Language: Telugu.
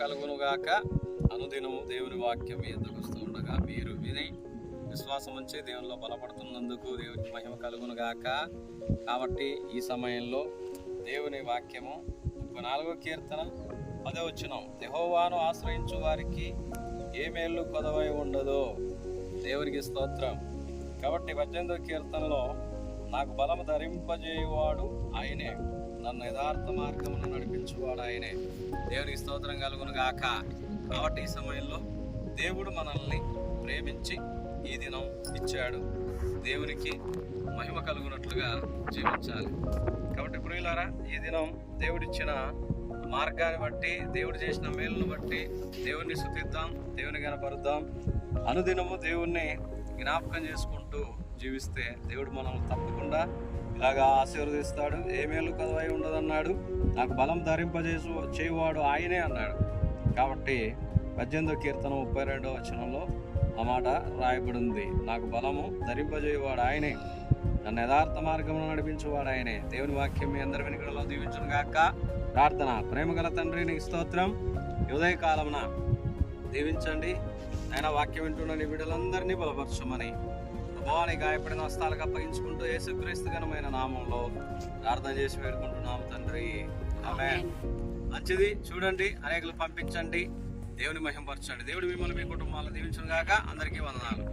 కలుగునుగాక. అనుదినము దేవుని వాక్యం ఎందుకు వస్తూ ఉండగా మీరు విని విశ్వాసం ఉంచి దేవునిలో బలపడుతున్నందుకు దేవునికి మహిమ కలుగునుగాక. కాబట్టి ఈ సమయంలో దేవుని వాక్యము 34వ కీర్తన 10వ వచనం, యెహోవాను ఆశ్రయించు వారికి ఏ మేలు కొదవై ఉండదో. దేవునికి స్తోత్రం. కాబట్టి 18వ కీర్తనలో నాకు బలము ధరింపజేయువాడు ఆయనే, నన్ను యథార్థ మార్గమును నడిపించువాడు ఆయనే. దేవునికి స్తోత్రం కలుగునుగాక. కాబట్టి ఈ సమయంలో దేవుడు మనల్ని ప్రేమించి ఈ దినం ఇచ్చాడు. దేవునికి మహిమ కలుగునట్లుగా జీవించాలి. కాబట్టి ప్రియులారా, ఈ దినం దేవుడిచ్చిన మార్గాన్ని బట్టి, దేవుడు చేసిన మేలును బట్టి దేవుణ్ణి స్తుతిద్దాం, దేవుని కనపరుద్దాం. అనుదినము దేవుణ్ణి జ్ఞాపకం చేసుకుంటూ జీవిస్తే దేవుడు మనల్ని తప్పకుండా ఇలాగా ఆశీర్వదిస్తాడు. ఏ మేలు కదవై ఉండదన్నాడు, నాకు బలం ధరింపజేయువాడు ఆయనే అన్నాడు. కాబట్టి 18వ కీర్తన 32వ వచనంలో ఆ మాట రాయబడి ఉంది, నాకు బలము ధరింపజేయువాడు ఆయనే, నన్ను యథార్థ మార్గమును నడిపించువాడు ఆయనే. దేవుని వాక్యం మీ అందరి వెనుకలో దీవించును గాక. ప్రార్థన. ప్రేమగల తండ్రి, నీకు స్తోత్రం. ఉదయకాలమున దీవించండి ఆయన. వాక్యం వింటున్న నీ బిడ్డలందరినీ బలపరచమని ప్రభావాన్ని గాయపడిన హస్తాలకు అప్పగించుకుంటూ యేసుక్రీస్తు ఘనమైన నామంలో ప్రార్థన చేసి వేడుకుంటున్నాము తండ్రి, ఆమేన్. మంచిది. చూడండి, అనేకులు పంపించండి, దేవుని మహిమపరచండి. దేవుడు మిమ్మల్ని మీ కుటుంబాలను దీవించును గాక. అందరికీ వందనాలు.